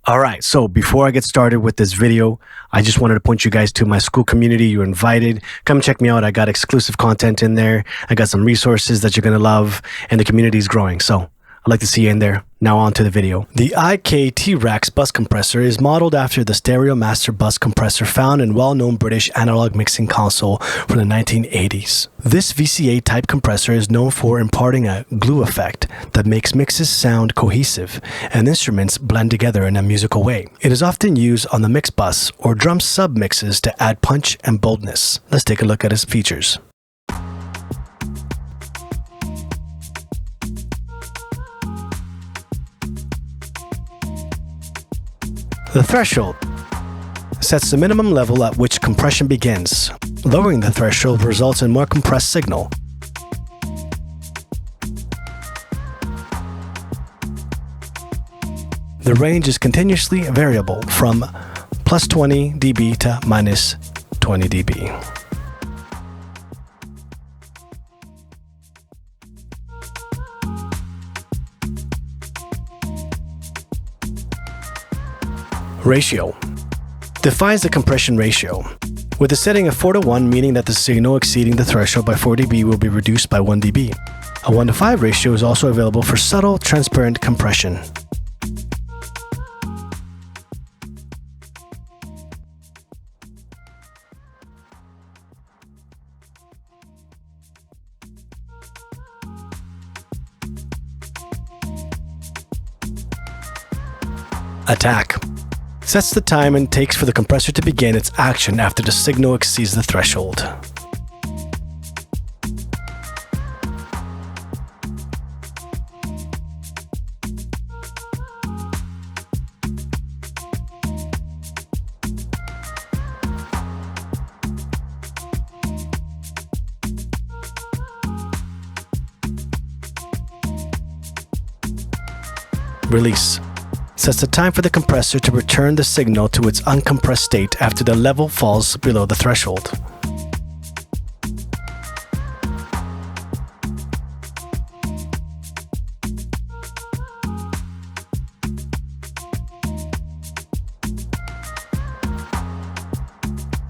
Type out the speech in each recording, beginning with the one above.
All right, so before I get started with this video, I just wanted to point you guys to my Skool community. You're invited. Come check me out. I got exclusive content in there. I got some resources that you're going to love, and the community is growing. So I'd like to see you in there. Now on to the video. The IK-T-Rex bus compressor is modeled after the stereo master bus compressor found in well-known British analog mixing console from the 1980s. This VCA type compressor is known for imparting a glue effect that makes mixes sound cohesive and instruments blend together in a musical way. It is often used on the mix bus or drum submixes to add punch and boldness. Let's take a look at its features. The threshold sets the minimum level at which compression begins. Lowering the threshold results in more compressed signal. The range is continuously variable from plus 20 dB to minus 20 dB. Ratio defines the compression ratio, with a setting of 4:1, meaning that the signal exceeding the threshold by 4 dB will be reduced by 1 dB. A 1:5 ratio is also available for subtle, transparent compression. Attack sets the time and takes for the compressor to begin its action after the signal exceeds the threshold. Release sets the time for the compressor to return the signal to its uncompressed state after the level falls below the threshold.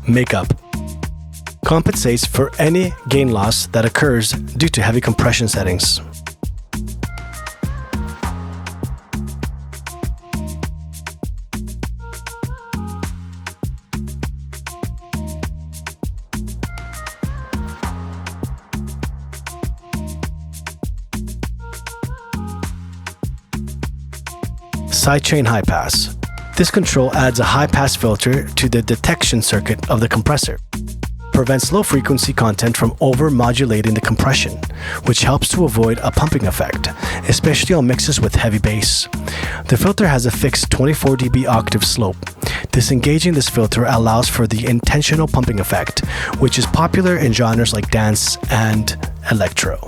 Makeup compensates for any gain loss that occurs due to heavy compression settings. Sidechain High-Pass. This control adds a high-pass filter to the detection circuit of the compressor. Prevents low-frequency content from over-modulating the compression, which helps to avoid a pumping effect, especially on mixes with heavy bass. The filter has a fixed 24 dB octave slope. Disengaging this filter allows for the intentional pumping effect, which is popular in genres like dance and electro.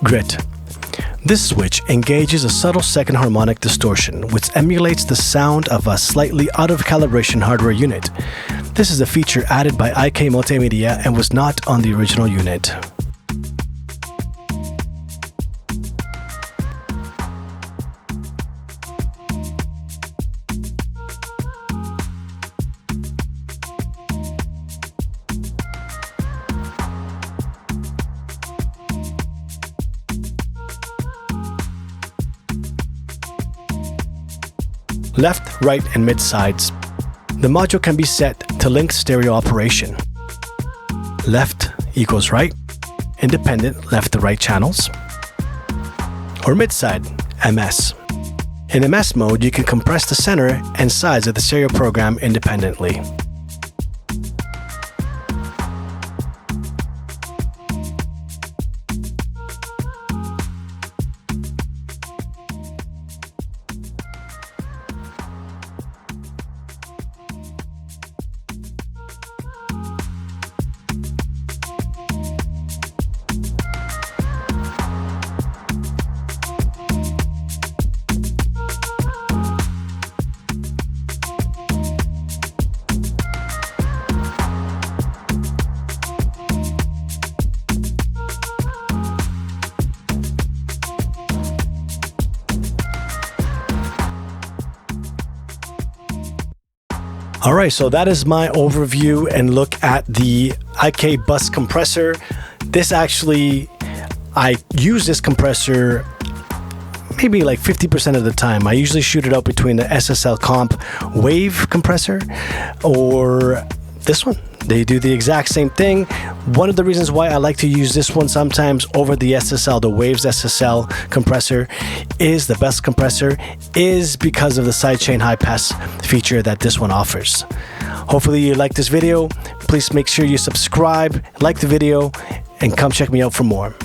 Grit. This switch engages a subtle second harmonic distortion, which emulates the sound of a slightly out of calibration hardware unit. This is a feature added by IK Multimedia and was not on the original unit. Left, right, and mid sides. The module can be set to link stereo operation. Left equals right, independent left to right channels, or mid side, MS. In MS mode, you can compress the center and sides of the stereo program independently. All right, so that is my overview and look at the IK bus compressor. This actually, I use this compressor maybe like 50% of the time. I usually shoot it out between the SSL comp wave compressor or this one. They do the exact same thing. One of the reasons why I like to use this one sometimes over the SSL, the Waves SSL compressor, is the best compressor, is because of the Sidechain High-Pass feature that this one offers. Hopefully you like this video. Please make sure you subscribe, like the video, and come check me out for more.